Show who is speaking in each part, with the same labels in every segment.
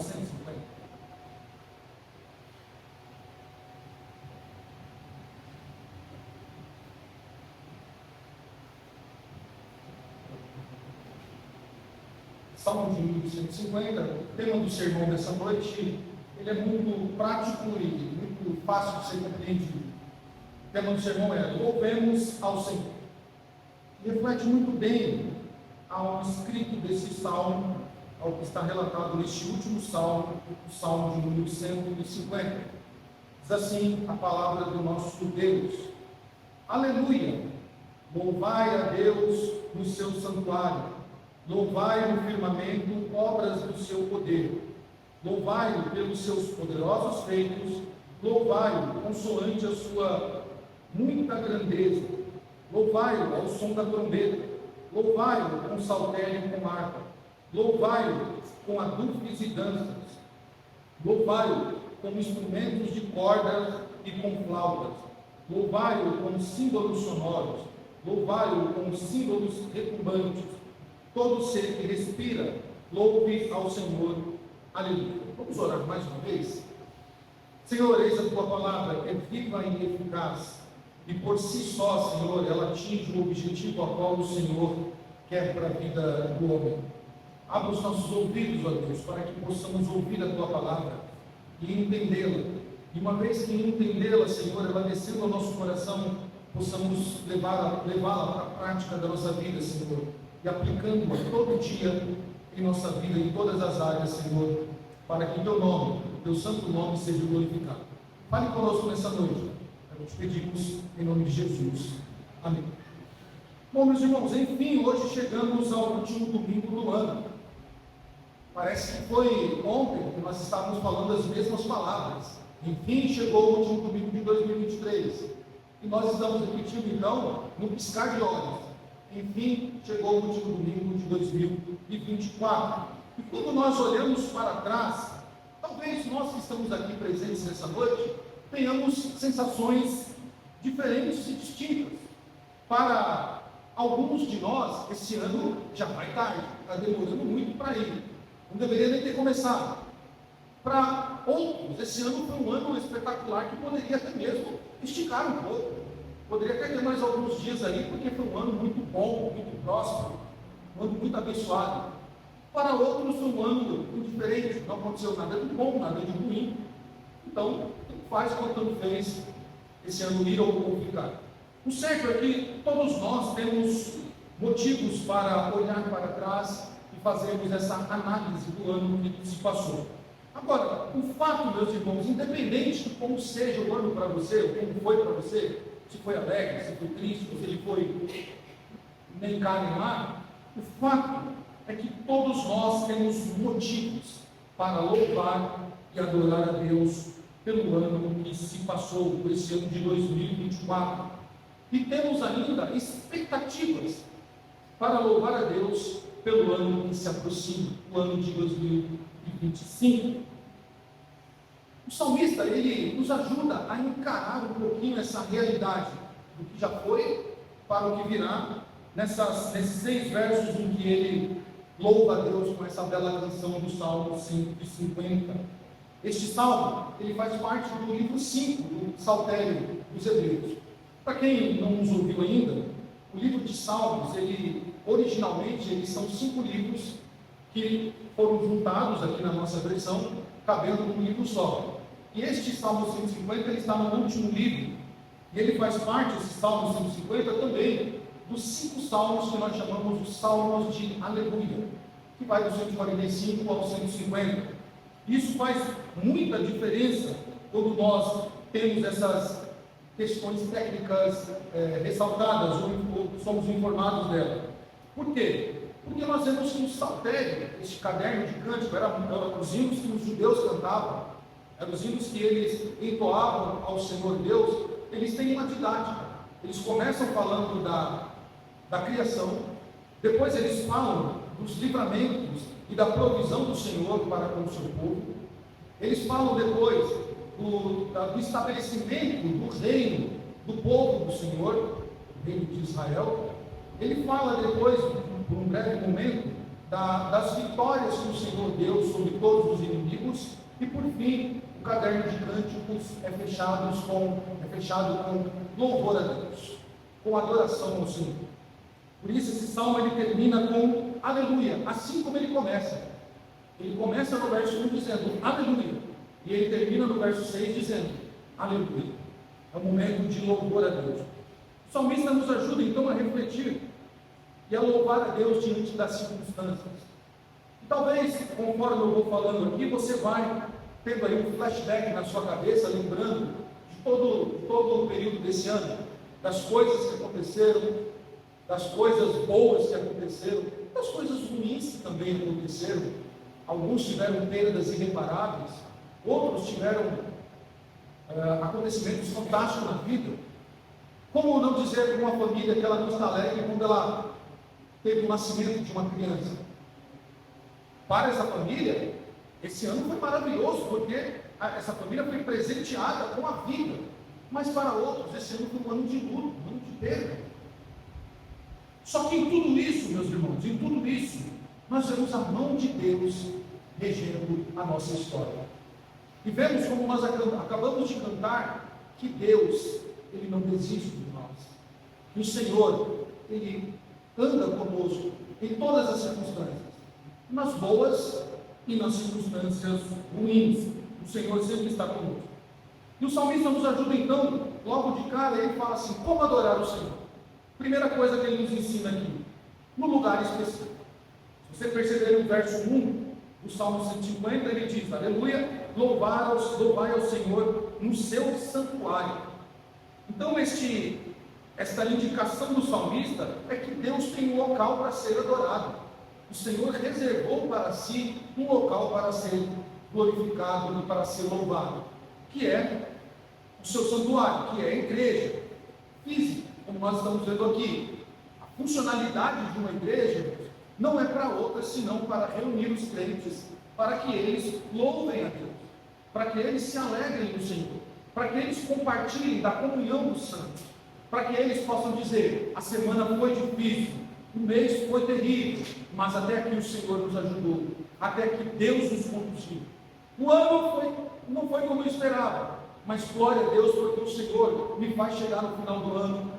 Speaker 1: 150. Salmo de número 150, o tema do sermão dessa noite, ele é muito prático e muito fácil de ser compreendido. O tema do sermão é: louvemos ao Senhor. E reflete muito bem ao escrito desse salmo, ao que está relatado neste último salmo, o salmo de número 150. Diz assim a palavra do nosso Deus: Aleluia! Louvai a Deus no seu santuário. Louvai no firmamento obras do seu poder. Louvai-o pelos seus poderosos feitos. Louvai-o consoante a sua muita grandeza. Louvai-o ao som da trombeta. Louvai-o com saltério e com harpa. Louvai-o com adufes e danças. Louvai-o com instrumentos de cordas e com flautas. Louvai-o com símbolos sonoros. Louvai-o com símbolos retumbantes. Todo ser que respira, louve ao Senhor. Aleluia. Vamos orar mais uma vez? Senhor, eis a tua palavra, é viva e eficaz, e por si só, Senhor, ela atinge o objetivo a qual o Senhor quer para a vida do homem. Abra os nossos ouvidos, ó Deus, para que possamos ouvir a tua palavra e entendê-la. E uma vez que entendê-la, Senhor, ela descendo ao nosso coração, possamos levá-la para a prática da nossa vida, Senhor, e aplicando-a todo dia em nossa vida, em todas as áreas, Senhor, para que teu nome, teu santo nome seja glorificado. Fale conosco nessa noite, nós te pedimos em nome de Jesus. Amém. Bom, meus irmãos, enfim, hoje chegamos ao último domingo do ano. Parece que foi ontem que nós estávamos falando as mesmas palavras. Enfim, chegou o último domingo de 2023. E nós estamos repetindo, então, no piscar de olhos. Enfim, chegou o último domingo de 2024. E quando nós olhamos para trás, talvez nós que estamos aqui presentes nessa noite, tenhamos sensações diferentes e distintas. Para alguns de nós, esse ano já vai tarde, está demorando muito para ir. Não deveria nem ter começado. Para outros, esse ano foi um ano espetacular que poderia até mesmo esticar um pouco. Poderia até ter mais alguns dias aí, porque foi um ano muito bom, muito próspero, um ano muito abençoado. Para outros, foi um ano muito diferente, não aconteceu nada de bom, nada de ruim. Então, tanto faz quanto fez esse ano ir ou ficar. O certo é que todos nós temos motivos para olhar para trás e fazermos essa análise do ano que se passou. Agora, o fato, meus irmãos, independente de como seja o ano para você, como foi para você, se foi alegre, se foi triste, se ele foi nem cá nem lá, o fato é que todos nós temos motivos para louvar e adorar a Deus pelo ano que se passou, por esse ano de 2024. E temos ainda expectativas para louvar a Deus pelo ano que se aproxima, o ano de 2025. O salmista, ele nos ajuda a encarar um pouquinho essa realidade do que já foi para o que virá, nesses 6 versos em que ele louva a Deus com essa bela canção do Salmo 150. Este salmo, ele faz parte do livro 5 do Saltério dos Hebreus. Para quem não nos ouviu ainda, o livro de Salmos, originalmente, eles são 5 livros que foram juntados aqui na nossa versão, cabendo num livro só. E este Salmo 150, ele está no último livro, e ele faz parte, esse Salmo 150, também dos 5 salmos que nós chamamos de Salmos de Aleluia, que vai do 145 ao 150. Isso faz muita diferença quando nós temos essas questões técnicas ressaltadas, ou somos informados dela. Por quê? Porque nós vemos que o saltério, este caderno de cântico, eram os hinos que os judeus cantavam, eram os hinos que eles entoavam ao Senhor Deus. Eles têm uma didática. Eles começam falando da criação, depois eles falam dos livramentos e da provisão do Senhor para com o seu povo. Eles falam depois do estabelecimento do reino do povo do Senhor, o reino de Israel. Ele fala depois, por um breve momento, das vitórias que o Senhor deu sobre todos os inimigos, e por fim, o caderno de cânticos é fechado com louvor a Deus, com adoração ao Senhor. Por isso esse salmo ele termina com aleluia, assim como ele começa. Ele começa no verso 1 dizendo aleluia, e ele termina no verso 6 dizendo aleluia. É um momento de louvor a Deus. O salmista nos ajuda então a refletir e a louvar a Deus diante das circunstâncias. E talvez, conforme eu vou falando aqui, você vai tendo aí um flashback na sua cabeça, lembrando de todo o período desse ano, das coisas que aconteceram, das coisas boas que aconteceram, das coisas ruins que também aconteceram. Alguns tiveram perdas irreparáveis, outros tiveram acontecimentos fantásticos na vida. Como não dizer para uma família que ela não está alegre quando ela teve o nascimento de uma criança? Para essa família, esse ano foi maravilhoso, porque essa família foi presenteada com a vida. Mas para outros, esse ano foi um ano de luto, um ano de perda. Só que em tudo isso, meus irmãos, em tudo isso, nós vemos a mão de Deus regendo a nossa história. E vemos, como nós acabamos de cantar, que Deus, Ele não desiste de nós. E o Senhor, Ele anda conosco em todas as circunstâncias, nas boas e nas circunstâncias ruins. O Senhor sempre está conosco. E o salmista nos ajuda então, logo de cara, ele fala assim, como adorar o Senhor? Primeira coisa que ele nos ensina aqui, no lugar específico. Se você perceber no verso 1 do Salmo 150, ele diz, aleluia, louvai ao Senhor no seu santuário. Então esta indicação do salmista é que Deus tem um local para ser adorado. O Senhor reservou para si um local para ser glorificado e para ser louvado, que é o seu santuário, que é a igreja física, como nós estamos vendo aqui. A funcionalidade de uma igreja não é para outra, senão para reunir os crentes, para que eles louvem a Deus, para que eles se alegrem no Senhor, para que eles compartilhem da comunhão dos santos, para que eles possam dizer, a semana foi difícil, o mês foi terrível, mas até aqui o Senhor nos ajudou, até que Deus nos conduziu. O ano não foi como eu esperava, mas glória a Deus, porque o Senhor me faz chegar no final do ano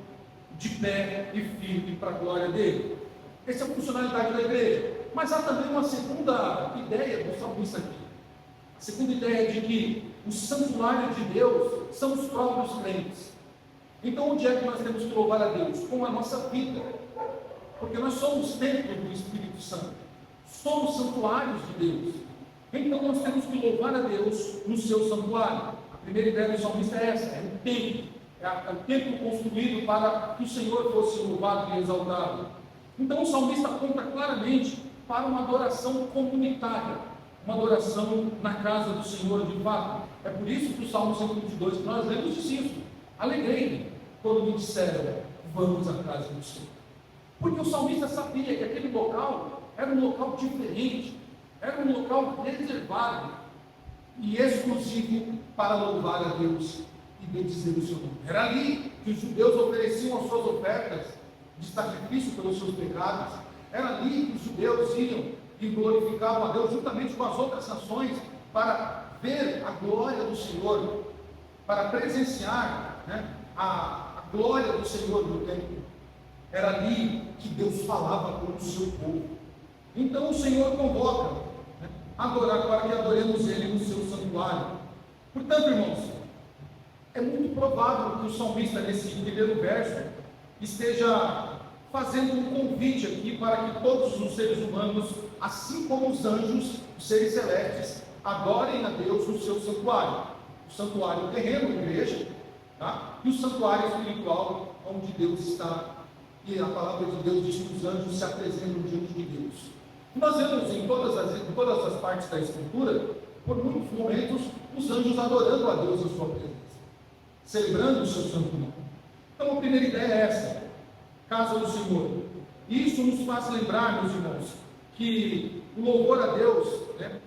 Speaker 1: de pé e firme para a glória dele. Essa é a funcionalidade da igreja. Mas há também uma segunda ideia do salmista aqui. A segunda ideia é de que o santuário de Deus são os próprios crentes. Então, onde é que nós temos que louvar a Deus? Com a nossa vida. Porque nós somos templos do Espírito Santo. Somos santuários de Deus. Então, nós temos que louvar a Deus no seu santuário. A primeira ideia do salmista é essa, é o templo. É o templo construído para que o Senhor fosse louvado e exaltado. Então, o salmista aponta claramente para uma adoração comunitária, uma adoração na casa do Senhor de fato. É por isso que o Salmo 122, que nós lemos, diz isso: alegrei-me quando me disseram, vamos à casa do Senhor. Porque o salmista sabia que aquele local era um local diferente, era um local reservado e exclusivo para louvar a Deus e bendizer o seu nome. Era ali que os judeus ofereciam as suas ofertas de sacrifício pelos seus pecados. Era ali que os judeus iam e glorificavam a Deus juntamente com as outras nações para ver a glória do Senhor, para presenciar a glória do Senhor no templo. Era ali que Deus falava com o seu povo. Então o Senhor convoca adorar, para que adoremos Ele no seu santuário. Portanto, irmãos, é muito provável que o salmista, nesse primeiro verso, esteja fazendo um convite aqui para que todos os seres humanos, assim como os anjos, os seres celestes, adorem a Deus no seu santuário. O santuário terreno, a igreja, tá? E o santuário espiritual, onde Deus está. E a palavra de Deus diz que os anjos se apresentam diante de Deus. Nós vemos em todas as partes da Escritura, por muitos momentos, os anjos adorando a Deus em sua presença, celebrando o seu santo nome. Então a primeira ideia é essa, casa do Senhor. E isso nos faz lembrar, meus irmãos, que o louvor a Deus,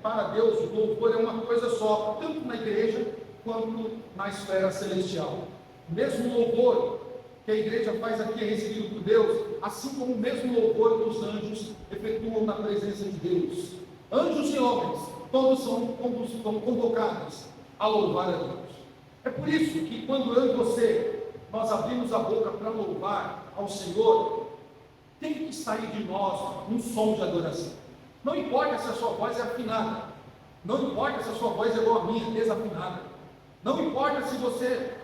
Speaker 1: para Deus, o louvor é uma coisa só, tanto na igreja quanto na esfera celestial. O mesmo louvor que a igreja faz aqui é recebido por Deus, assim como o mesmo louvor que os anjos efetuam na presença de Deus. Anjos e homens, todos são convocados a louvar a Deus. É por isso que quando eu e você, nós abrimos a boca para louvar ao Senhor, tem que sair de nós um som de adoração. Não importa se a sua voz é afinada, não importa se a sua voz é igual a minha, desafinada, não importa se você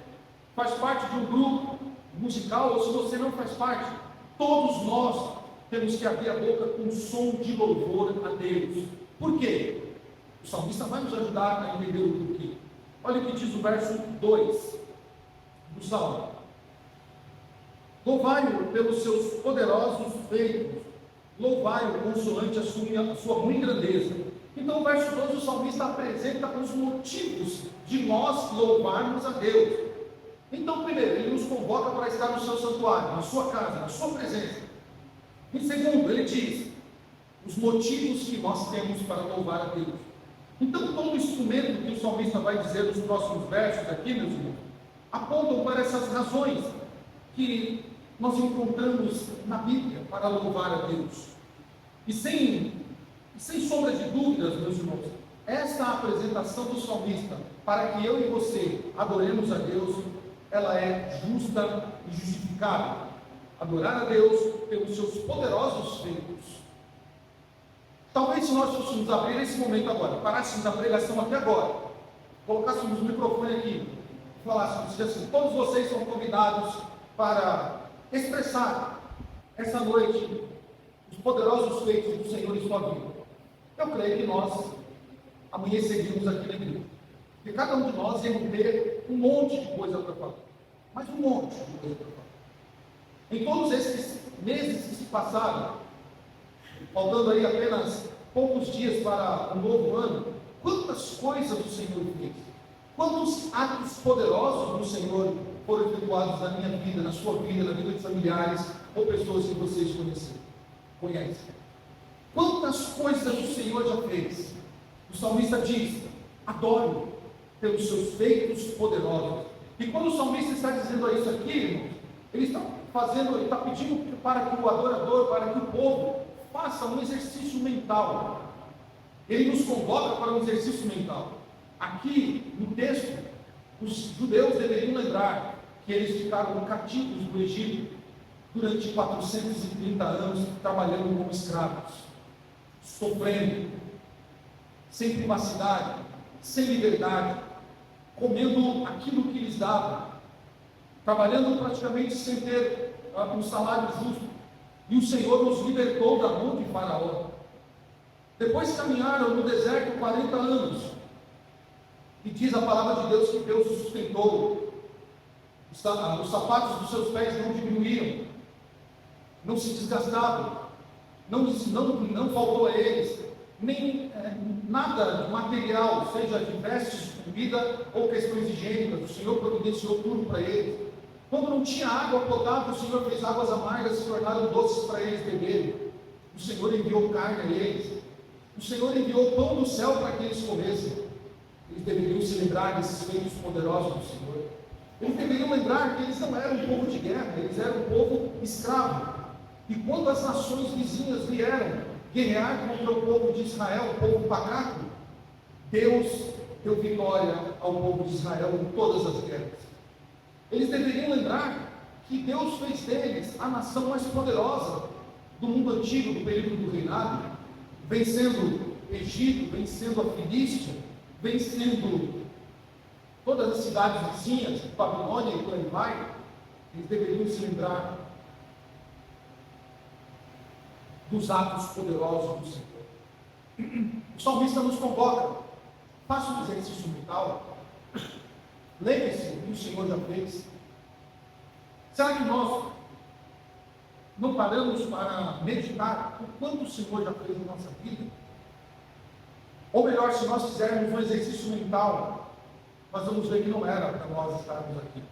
Speaker 1: faz parte de um grupo musical ou se você não faz parte, todos nós temos que abrir a boca com um som de louvor a Deus. Por quê? O salmista vai nos ajudar a entender o porquê. Olha o que diz o verso 2 do Salmo: louvai-o pelos seus poderosos feitos, louvai-o consoante a sua ruim grandeza. Então, o verso 12, o salmista apresenta os motivos de nós louvarmos a Deus. Então, primeiro, ele nos convoca para estar no seu santuário, na sua casa, na sua presença. Em segundo, ele diz os motivos que nós temos para louvar a Deus. Então, todo o instrumento que o salmista vai dizer nos próximos versos aqui, meus irmãos, apontam para essas razões que nós encontramos na Bíblia para louvar a Deus. E sem sombra de dúvidas, meus irmãos, esta apresentação do salmista para que eu e você adoremos a Deus, ela é justa e justificável. Adorar a Deus pelos seus poderosos feitos. Talvez se nós fôssemos abrir esse momento agora, parássemos a pregação até agora, colocássemos o microfone aqui, falássemos assim: todos vocês são convidados para expressar essa noite os poderosos feitos do Senhor em sua vida. Eu creio que nós amanheceríamos aqui na igreja. E cada um de nós ia ter um monte de coisa para falar. Mas um monte de coisa para falar. Em todos esses meses que se passaram, faltando aí apenas poucos dias para um novo ano, quantas coisas o Senhor fez? Quantos atos poderosos do Senhor foram efetuados na minha vida, na sua vida, na vida de familiares ou pessoas que vocês conhecem? Quantas coisas o Senhor já fez? O salmista diz: adoro pelos seus feitos poderosos. E quando o salmista está dizendo isso aqui, irmãos, ele está pedindo para que o adorador, para que o povo faça um exercício mental. Ele nos convoca para um exercício mental. Aqui no texto, os judeus deveriam lembrar que eles ficaram cativos do Egito durante 430 anos, trabalhando como escravos, sofrendo, sem privacidade, sem liberdade, comendo aquilo que lhes dava, trabalhando praticamente sem ter um salário justo. E o Senhor nos libertou da mão de Faraó. Depois caminharam no deserto 40 anos. E diz a palavra de Deus que Deus os sustentou. Os sapatos dos seus pés não diminuíram, não se desgastavam, não faltou a eles nem nada de material, seja de vestes, comida ou questões higiênicas. O Senhor providenciou tudo para eles. Quando não tinha água potável, o Senhor fez águas amargas se tornaram doces para eles beberem. O Senhor enviou carne a eles. O Senhor enviou pão do céu para que eles comessem. Eles deveriam se lembrar desses feitos poderosos do Senhor. Eles deveriam lembrar que eles não eram um povo de guerra, eles eram um povo escravo. E quando as nações vizinhas vieram guerrear contra o povo de Israel, o povo pacato, Deus deu vitória ao povo de Israel em todas as guerras. Eles deveriam lembrar que Deus fez deles a nação mais poderosa do mundo antigo, do período do reinado, vencendo Egito, vencendo a Filístia, vencendo todas as cidades vizinhas, Babilônia e por aí vai. Eles deveriam se lembrar dos atos poderosos do Senhor. O salmista nos convoca: faça um exercício mental. Lembre-se do que o Senhor já fez. Será que nós não paramos para meditar o quanto o Senhor já fez na nossa vida? Ou melhor, se nós fizermos um exercício mental, nós vamos ver que não era para nós estarmos aqui.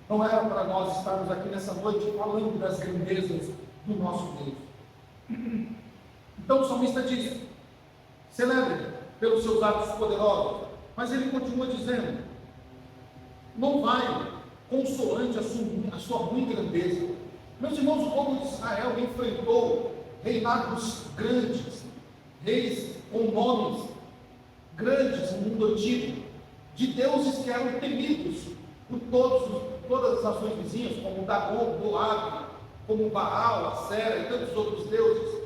Speaker 1: Não era para nós estarmos aqui nessa noite falando das grandezas do nosso Deus. Então o salmista diz: celebre pelos seus atos poderosos. Mas ele continua dizendo: louvai-o consoante a sua muita grandeza. Meus irmãos, o povo de Israel enfrentou reinados grandes, reis com nomes grandes no mundo antigo, de deuses que eram temidos por todas as nações vizinhas, como Dagon, Moabe, como Baal, Acera e tantos outros deuses.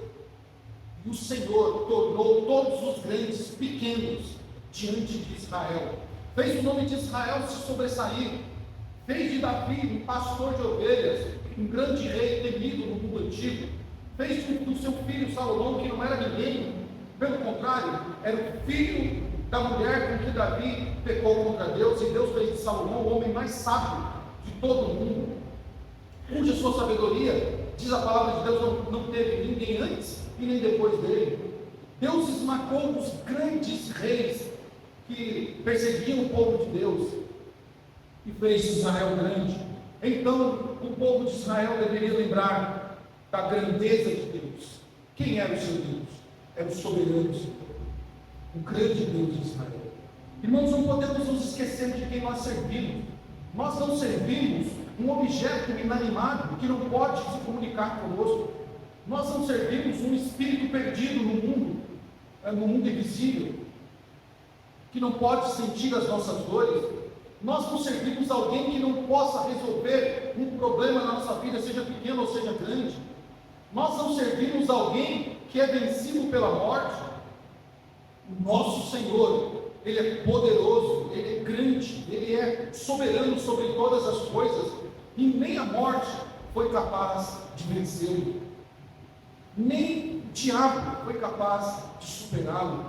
Speaker 1: E o Senhor tornou todos os grandes pequenos diante de Israel. Fez o nome de Israel se sobressair. Fez de Davi um pastor de ovelhas, um grande rei temido no mundo antigo. Fez do seu filho Salomão, que não era ninguém, pelo contrário, era o filho da mulher com que Davi pecou contra Deus, e Deus fez de Salomão o homem mais sábio de todo o mundo, cuja sua sabedoria, diz a palavra de Deus, não teve ninguém antes e nem depois dele. Deus esmagou os grandes reis que perseguiam o povo de Deus e fez Israel grande. Então o povo de Israel deveria lembrar da grandeza de Deus. Quem era o seu Deus? Era o soberano Senhor, o grande Deus de Israel. Irmãos, não podemos nos esquecer de quem nós servimos. Nós não servimos um objeto inanimado que não pode se comunicar conosco. Nós não servimos um espírito perdido no mundo invisível, que não pode sentir as nossas dores. Nós não servimos alguém que não possa resolver um problema na nossa vida, seja pequeno ou seja grande. Nós não servimos alguém que é vencido pela morte. O nosso Senhor, Ele é poderoso, Ele é grande, Ele é soberano sobre todas as coisas, e nem a morte foi capaz de vencê-lo, nem o diabo foi capaz de superá-lo,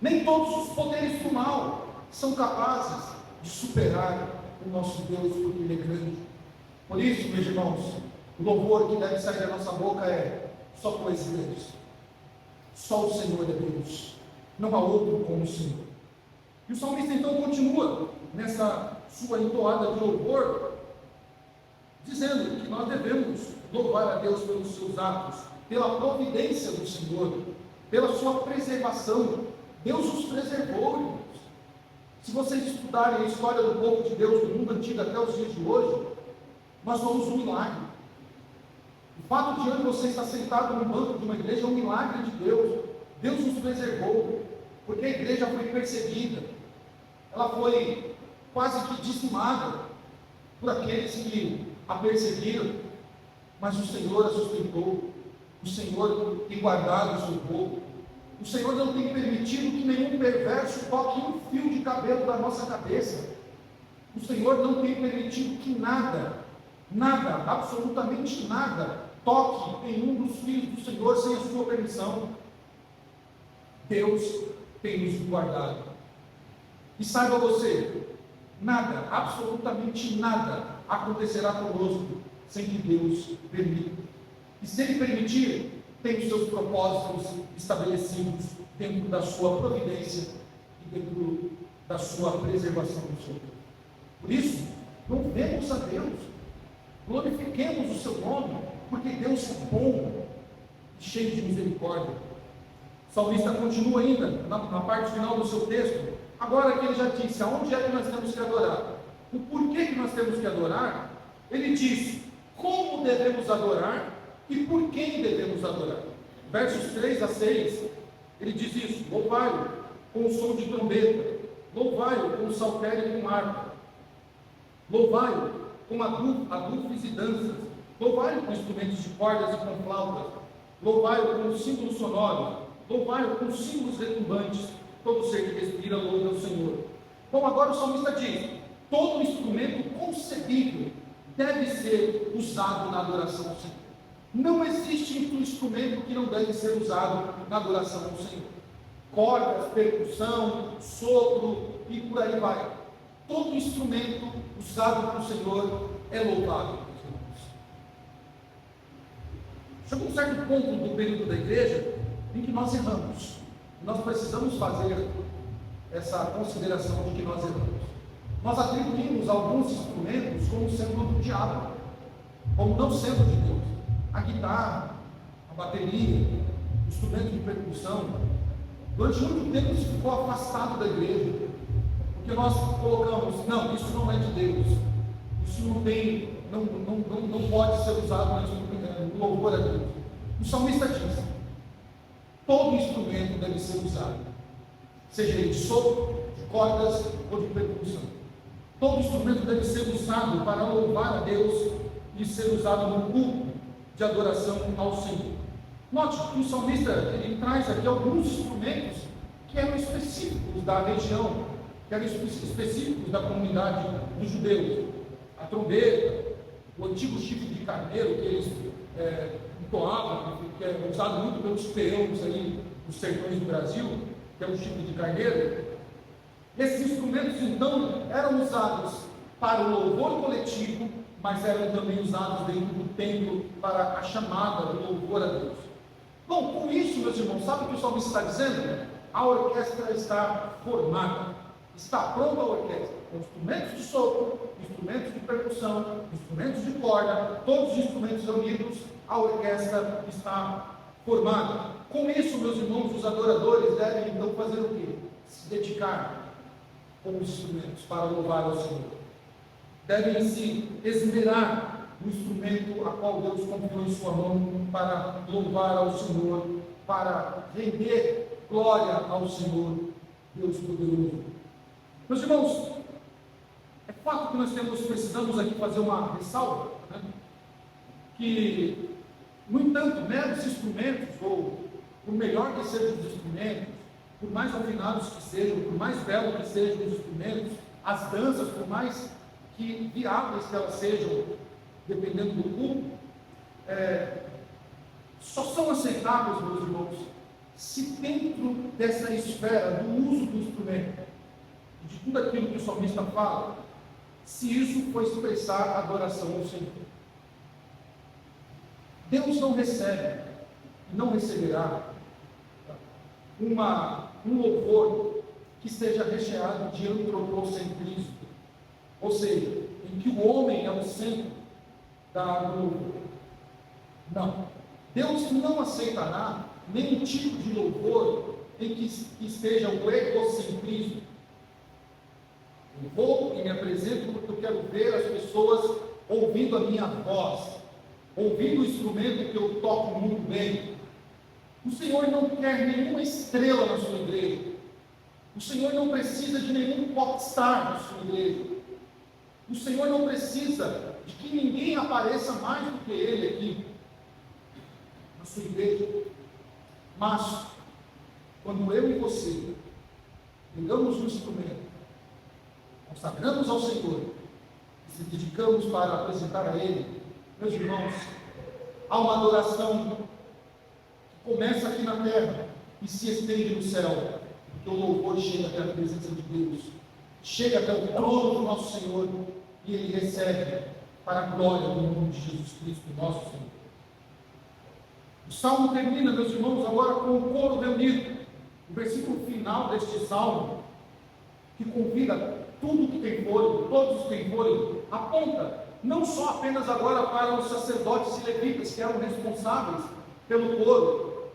Speaker 1: nem todos os poderes do mal são capazes de superar o nosso Deus, porque Ele é grande. Por isso, meus irmãos, o louvor que deve sair da nossa boca é: só tu és grande, só o Senhor é Deus, não há outro como o Senhor. E o salmista então continua nessa sua entoada de louvor, dizendo que nós devemos louvar a Deus pelos seus atos, pela providência do Senhor, pela sua preservação. Deus os preservou, irmãos. Se vocês estudarem a história do povo de Deus do mundo antigo até os dias de hoje, nós vamos um milagre. O fato de hoje você estar sentado no banco de uma igreja é um milagre de Deus. Deus nos preservou, porque a igreja foi perseguida, ela foi quase que dizimada por aqueles que a perseguiram, mas o Senhor a sustentou, o Senhor tem guardado o seu povo, o Senhor não tem permitido que nenhum perverso toque um fio de cabelo da nossa cabeça, o Senhor não tem permitido que nada, absolutamente nada, toque em um dos filhos do Senhor sem a sua permissão. Deus tem nos guardado. E saiba você, nada, absolutamente nada acontecerá conosco sem que Deus permita. E se Ele permitir, tem os seus propósitos estabelecidos dentro da sua providência e dentro da sua preservação do seu Deus. Por isso, louvemos a Deus, glorifiquemos o seu nome, porque Deus é bom e cheio de misericórdia. O salmista continua ainda na parte final do seu texto, agora que ele já disse aonde é que nós temos que adorar, o porquê que nós temos que adorar. Ele diz como devemos adorar e por quem devemos adorar. Versos 3 a 6, ele diz isso: louvai-o com o som de trombeta, louvai-o com o saltério e com harpa, louvai-o com adufes e danças, louvai-o com instrumentos de cordas e com flautas, louvai-o com símbolos sonoros, louvai-o com símbolos retumbantes. Todo ser que respira louva ao Senhor. Bom, agora o salmista diz: todo instrumento concebível deve ser usado na adoração ao Senhor. Não existe um instrumento que não deve ser usado na adoração ao Senhor. Cordas, percussão, sopro e por aí vai. Todo instrumento usado para o Senhor é louvável. Chegou um certo ponto do período da igreja em que nós erramos. Nós precisamos fazer essa consideração de que nós erramos. Nós atribuímos alguns instrumentos como sendo do diabo, como não sendo de Deus. A guitarra, a bateria, instrumentos de percussão. Durante muito tempo isso ficou afastado da igreja, porque nós colocamos: não, isso não é de Deus, Isso não pode ser usado no louvor a Deus. O salmista diz: todo instrumento deve ser usado, seja ele de sopro, de cordas ou de percussão. Todo instrumento deve ser usado para louvar a Deus e ser usado no culto de adoração ao Senhor. Note que o salmista ele traz aqui alguns instrumentos que eram específicos da região, que eram específicos da comunidade dos judeus. A trombeta, o antigo chifre de carneiro que eles entoavam, que é usado muito pelos peões aí dos sertões do Brasil, que é o chifre de carneiro. Esses instrumentos então eram usados para o louvor coletivo, mas eram também usados dentro do templo para a chamada do louvor a Deus. Bom, com isso, meus irmãos, sabe o que o salmista está dizendo? A orquestra está formada, está pronta a orquestra, com instrumentos de sopro, instrumentos de percussão, instrumentos de corda, todos os instrumentos reunidos, a orquestra está formada. Com isso, meus irmãos, os adoradores devem então fazer o quê? Se dedicar com os instrumentos para louvar ao Senhor. Devem se esmerar no instrumento a qual Deus confiou em sua mão para louvar ao Senhor, para render glória ao Senhor, Deus poderoso. Meus irmãos, é fato que nós precisamos aqui fazer uma ressalva, né? Que, no entanto, meros instrumentos, ou por melhor que sejam os instrumentos, por mais afinados que sejam, por mais belos que sejam os instrumentos, as danças, por mais que viáveis que elas sejam, dependendo do culto, só são aceitáveis, meus irmãos, se dentro dessa esfera do uso do instrumento, de tudo aquilo que o salmista fala, se isso for expressar adoração ao Senhor. Deus não recebe, não receberá um louvor que esteja recheado de antropocentrismo, ou seja, em que o homem é o centro do louvor. Não. Deus não aceitará nenhum tipo de louvor em que esteja o egocentrismo. Eu vou e me apresento porque eu quero ver as pessoas ouvindo a minha voz, ouvindo o instrumento que eu toco muito bem. O Senhor não quer nenhuma estrela na sua igreja. O Senhor não precisa de nenhum popstar na sua igreja. O Senhor não precisa de que ninguém apareça mais do que Ele aqui na sua igreja. Mas, quando eu e você pegamos o instrumento, consagramos ao Senhor e se dedicamos para apresentar a Ele, meus irmãos, há uma adoração que começa aqui na terra e se estende no céu, porque o louvor chega até a presença de Deus, chega até o trono do nosso Senhor e Ele recebe para a glória do nome de Jesus Cristo, nosso Senhor. O salmo termina, meus irmãos, agora com o coro reunido. O versículo final deste salmo, que convida tudo que tem fôlego, todos os que têm fôlego, aponta não só apenas agora para os sacerdotes e levitas que eram responsáveis pelo coro,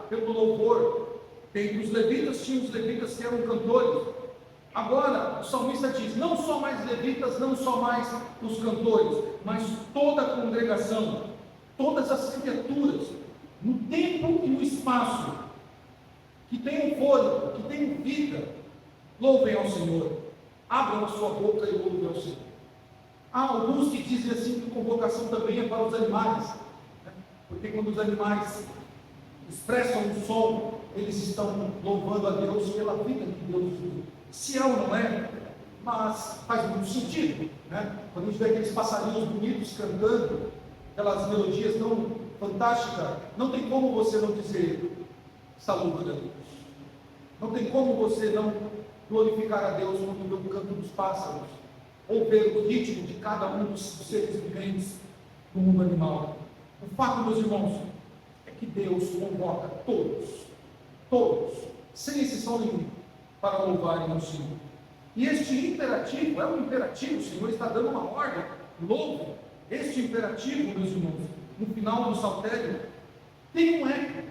Speaker 1: pelo louvor. Dentre os levitas tinham os levitas que eram cantores. Agora o salmista diz, não só mais levitas, não só mais os cantores, mas toda a congregação, todas as criaturas, no tempo e no espaço, que tenham fôlego, que tenham vida, louvem ao Senhor, abram a sua boca e louvem ao Senhor. Há alguns que dizem assim que convocação também é para os animais, né? Porque quando os animais expressam um som, eles estão louvando a Deus pela vida que Deus deu. Se é ou não é, mas faz muito sentido, né? Quando a gente vê aqueles passarinhos bonitos cantando, aquelas melodias tão fantásticas, não tem como você não dizer, está louvando a Deus. Não tem como você não glorificar a Deus quando vê o canto dos pássaros, ou ver o ritmo de cada um dos seres viventes do mundo animal. O fato, meus irmãos, é que Deus convoca todos, sem exceção nenhuma, para louvarem ao Senhor. E este imperativo, é um imperativo, o Senhor está dando uma ordem, louvo. Este imperativo, meus irmãos, no final do saltério, tem um eco,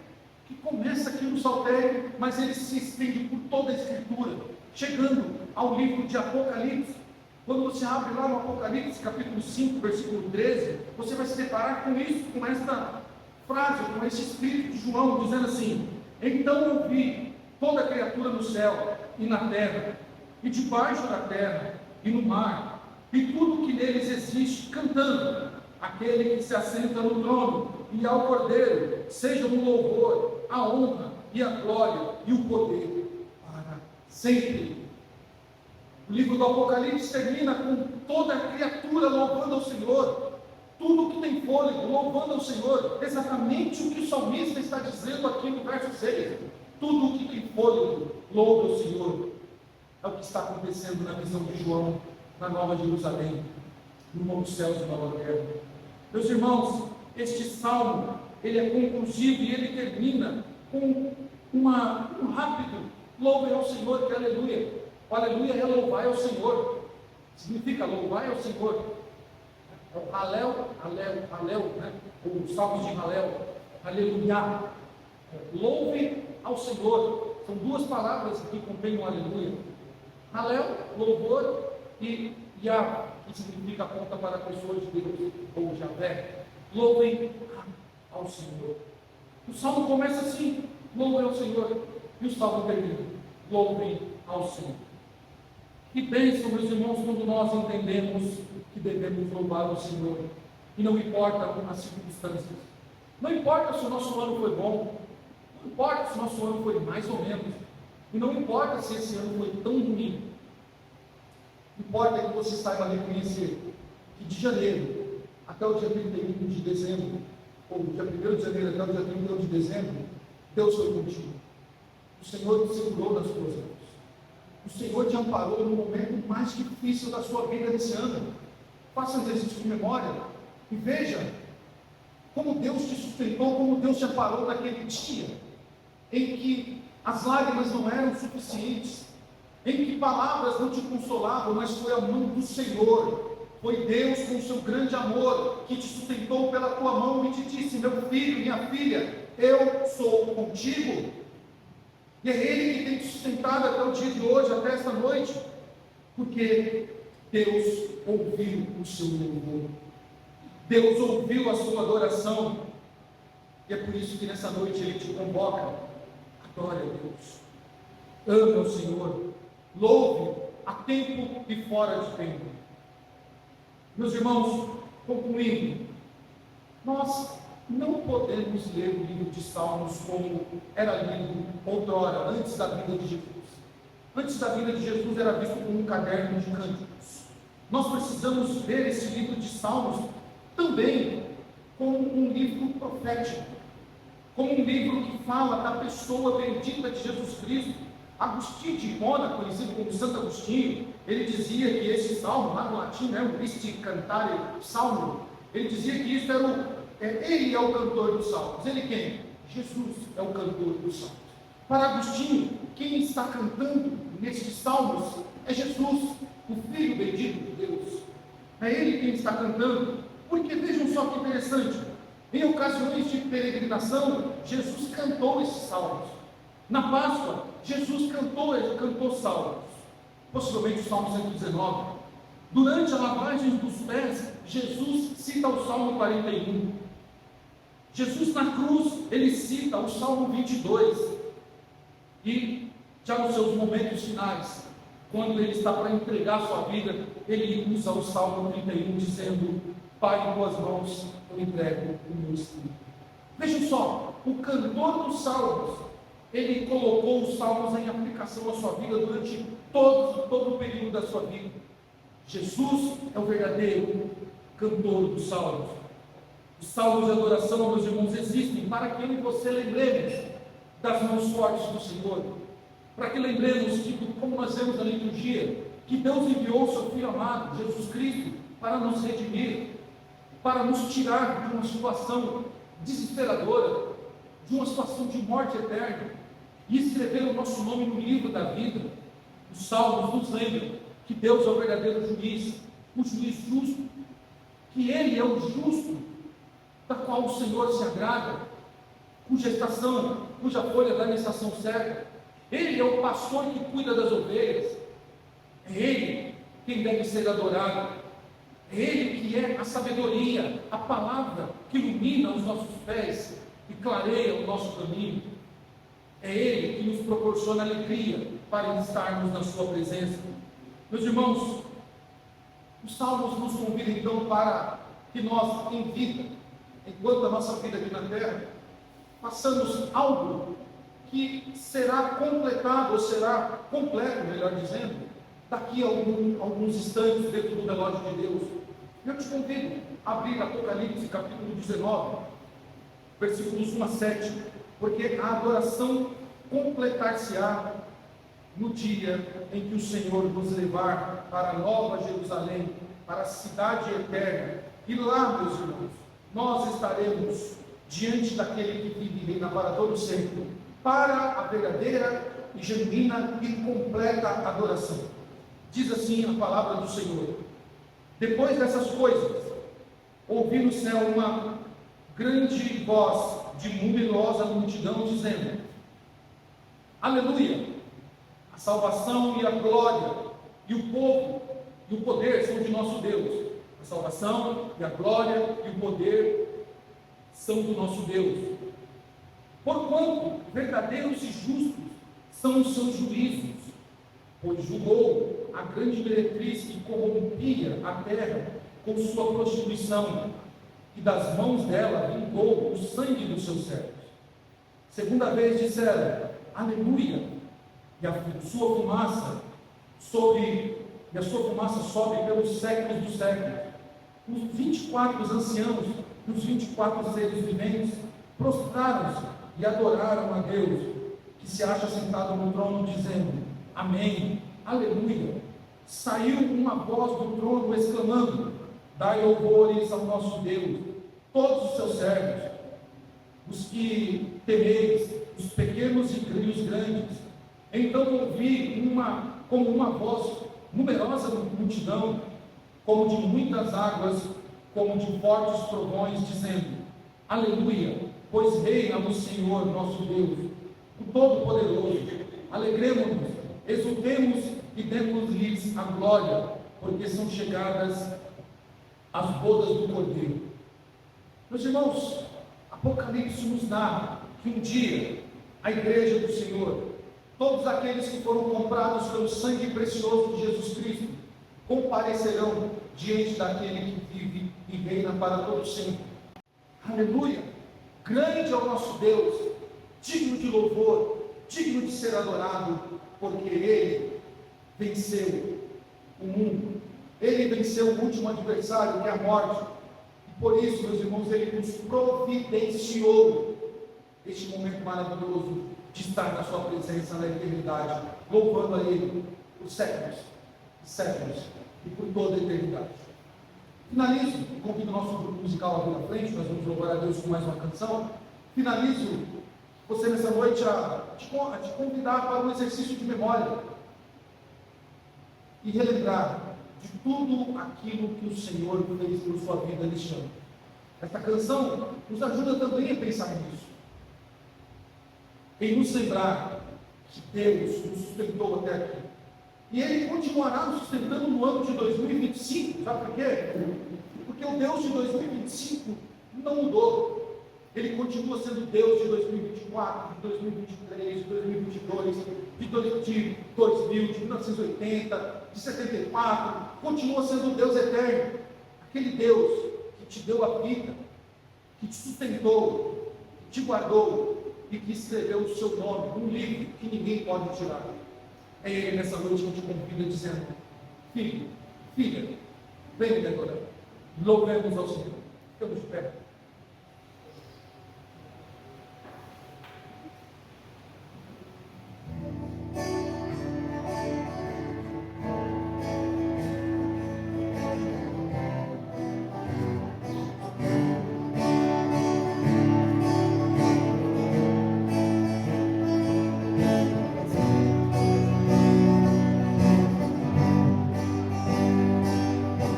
Speaker 1: que começa aqui no saltério, mas ele se estende por toda a Escritura, chegando ao livro de Apocalipse. Quando você abre lá no Apocalipse, capítulo 5, versículo 13, você vai se deparar com isso, com esta frase, com esse espírito de João, dizendo assim: então eu vi toda criatura no céu e na terra, e debaixo da terra, e no mar, e tudo que neles existe, cantando, aquele que se assenta no trono, e ao Cordeiro, seja o louvor, a honra, e a glória, e o poder, para sempre. O livro do Apocalipse termina com toda a criatura louvando ao Senhor, tudo que tem fôlego, louvando ao Senhor, exatamente o que o salmista está dizendo aqui no verso 6. Tudo o que tem fôlego, louva ao Senhor. É o que está acontecendo na visão de João, na Nova Jerusalém, no novo céu e nova terra. Meus irmãos, este salmo, ele é conclusivo e ele termina com um rápido louve ao Senhor, que aleluia. O aleluia é louvar ao Senhor, significa louvar ao Senhor. É o Halel, né? Os salmos de Halel, aleluia. Louve ao Senhor, são duas palavras que contêm o aleluia. Halel, louvor, e Yah, que significa aponta para a pessoa de Deus, ou Javé. Louvem ao Senhor. O salmo começa assim: louvem ao Senhor, e o salmo termina: louvem ao Senhor. Que bênção, meus irmãos, quando nós entendemos que devemos louvar o Senhor, e não importa as circunstâncias, não importa se o nosso ano foi bom, não importa se o nosso ano foi mais ou menos, e não importa se esse ano foi tão ruim, importa que você saiba reconhecer que de janeiro até o dia 31 de dezembro, ou dia 1º de janeiro até o dia 31 de dezembro, Deus foi contigo. O Senhor te segurou nas suas mãos. O Senhor te amparou no momento mais difícil da sua vida esse ano. Faça um exercício de memória e veja como Deus te sustentou, como Deus te amparou naquele dia em que as lágrimas não eram suficientes, em que palavras não te consolavam, mas foi a mão do Senhor, foi Deus com o seu grande amor que te sustentou pela tua mão e te disse: meu filho, minha filha, eu sou contigo. E é Ele que tem te sustentado até o dia de hoje, até esta noite, porque Deus ouviu o seu louvor, Deus ouviu a sua adoração, e é por isso que nessa noite Ele te convoca: adore a Deus, ame ao Senhor, louve a tempo e fora de tempo. Meus irmãos, concluindo, nós não podemos ler o livro de Salmos como era lido outrora, antes da vinda de Jesus. Antes da vinda de Jesus era visto como um caderno de cânticos. Nós precisamos ver esse livro de Salmos também como um livro profético, como um livro que fala da pessoa bendita de Jesus Cristo. Agostinho de Hipona, conhecido como Santo Agostinho, ele dizia que esse salmo, lá no latim, né, o Christi Cantare Salmo, ele dizia que isso era ele é o cantor dos salmos. Ele quem? Jesus é o cantor dos salmos. Para Agostinho, quem está cantando nestes salmos é Jesus, o Filho bendito de Deus. É Ele quem está cantando, porque vejam só que interessante, em ocasiões de peregrinação, Jesus cantou esses salmos. Na Páscoa, Jesus cantou salmos, possivelmente o Salmo 119. Durante a lavagem dos pés, Jesus cita o Salmo 41. Jesus na cruz, ele cita o Salmo 22. E já nos seus momentos finais, quando ele está para entregar a sua vida, ele usa o Salmo 31, dizendo: Pai, em tuas mãos eu entrego o meu espírito. Vejam só, o cantor dos salmos, ele colocou os salmos em aplicação à sua vida durante todo o período da sua vida. Jesus é o verdadeiro cantor dos salmos. Os salmos de adoração, meus irmãos, existem para que eu e você lembremos das mãos fortes do Senhor, para que lembremos que, como nós vemos na liturgia, que Deus enviou o seu Filho amado, Jesus Cristo, para nos redimir, para nos tirar de uma situação desesperadora, de uma situação de morte eterna, e escrever o nosso nome no livro da vida. Os salmos nos lembram que Deus é o verdadeiro juiz, o juiz justo, que Ele é o justo, da qual o Senhor se agrada, cuja folha dá na estação certa. Ele é o pastor que cuida das ovelhas. É Ele quem deve ser adorado. É Ele que é a sabedoria, a palavra que ilumina os nossos pés e clareia o nosso caminho. É Ele que nos proporciona alegria para estarmos na sua presença. Meus irmãos, os Salmos nos convidam então para que nós, em vida, enquanto a nossa vida aqui na terra, façamos algo que será completado, ou será completo, melhor dizendo, daqui a alguns instantes dentro do relógio de Deus. Eu te convido a abrir Apocalipse capítulo 19, versículos 1 a 7, porque a adoração completar-se-á no dia em que o Senhor nos levar para a nova Jerusalém, para a cidade eterna. E lá, meus irmãos, nós estaremos diante daquele que vive e reina para todo sempre, para a verdadeira e genuína e completa adoração. Diz assim a palavra do Senhor: depois dessas coisas, ouvi no céu uma grande voz de numerosa multidão dizendo: Aleluia! A salvação e a glória e o povo e o poder são de nosso Deus. A salvação e a glória e o poder são do nosso Deus. Porquanto verdadeiros e justos são os seus juízos, pois julgou a grande meretriz que corrompia a terra com sua prostituição, e das mãos dela vingou o sangue dos seus servos. Segunda vez disseram: Aleluia! E a sua fumaça sobe pelos séculos dos séculos. Os 24 anciãos e os 24 seres viventes prostraram-se e adoraram a Deus, que se acha sentado no trono, dizendo: Amém, Aleluia. Saiu uma voz do trono exclamando: Dai louvores ao nosso Deus, todos os seus servos, os que temeis, os pequenos e os grandes. Então ouvi como uma voz numerosa da multidão, como de muitas águas, como de fortes trovões, dizendo: Aleluia, pois reina o Senhor nosso Deus, o Todo-Poderoso. Alegremos-nos, exultemos e demos-lhes a glória, porque são chegadas as bodas do Cordeiro. Meus irmãos, Apocalipse nos narra que um dia a igreja do Senhor, todos aqueles que foram comprados pelo sangue precioso de Jesus Cristo, comparecerão diante daquele que vive e reina para todo sempre. Aleluia! Grande é o nosso Deus, digno de louvor, digno de ser adorado, porque Ele venceu o mundo. Ele venceu o último adversário, que é a morte. E por isso, meus irmãos, Ele nos providenciou este momento maravilhoso de estar na sua presença na eternidade, louvando a Ele por séculos e séculos e por toda a eternidade. Finalizo, convido o nosso grupo musical aqui na frente, nós vamos louvar a Deus com mais uma canção. Finalizo você nessa noite a te convidar para um exercício de memória e relembrar de tudo aquilo que o Senhor fez por sua vida neste ano. Esta canção nos ajuda também a pensar nisso, em nos lembrar que Deus nos sustentou até aqui. E Ele continuará nos sustentando no ano de 2025. Sabe por quê? Porque o Deus de 2025 não mudou. Ele continua sendo Deus de 2024, de 2023, de 2022, de 2000, de 1980, de 74. Continua sendo o Deus eterno. Aquele Deus que te deu a vida, que te sustentou, que te guardou e que escreveu o seu nome num livro que ninguém pode tirar. É Ele nessa noite que te convida dizendo: filho, filha, vem me adorar. Louvemos ao Senhor. Ficamos de pé.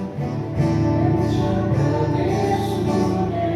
Speaker 2: Eu te agradeço.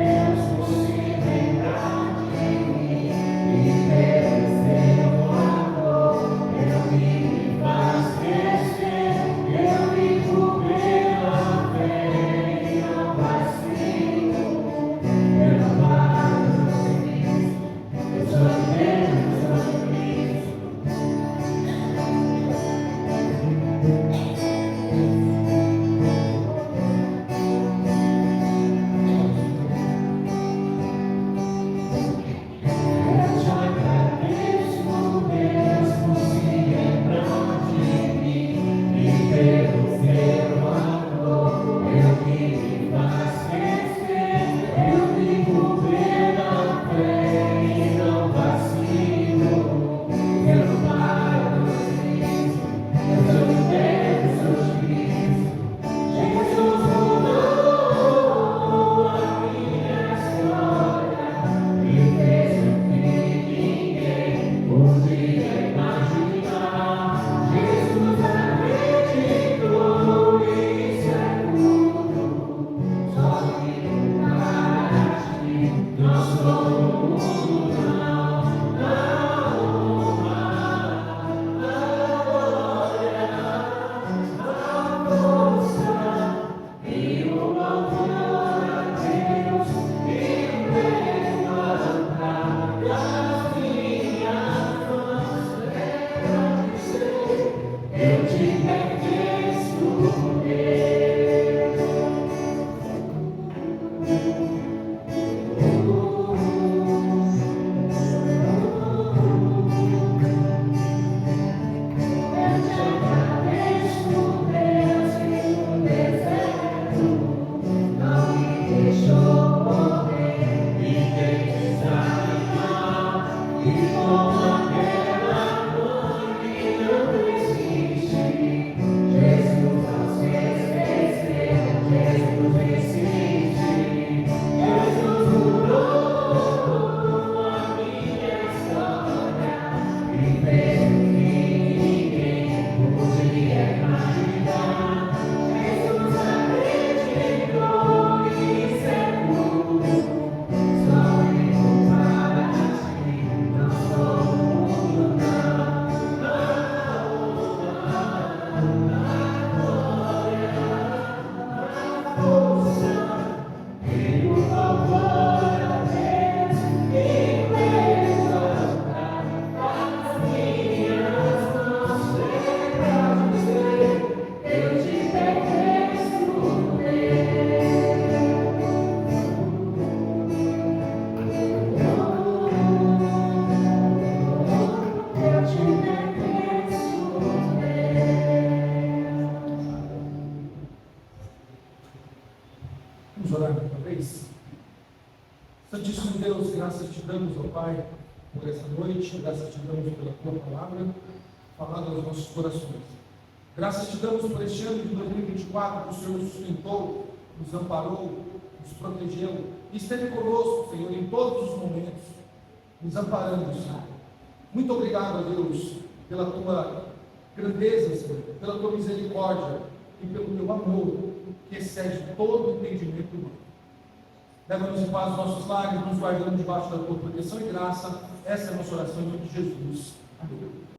Speaker 1: Vamos orar mais uma vez? Santíssimo Deus, graças te damos, ó Pai, por essa noite, graças te damos pela tua palavra, falada aos nossos corações. Graças te damos por este ano de 2024, que o Senhor nos sustentou, nos amparou, nos protegeu, e esteve conosco, Senhor, em todos os momentos, nos amparando, Senhor. Muito obrigado, a Deus, pela tua grandeza, Senhor, pela tua misericórdia e pelo teu amor, que excede todo entendimento humano. Leva-nos em paz os nossos lares, nos guardando debaixo da tua proteção e graça. Essa é a nossa oração em nome de Jesus. Amém.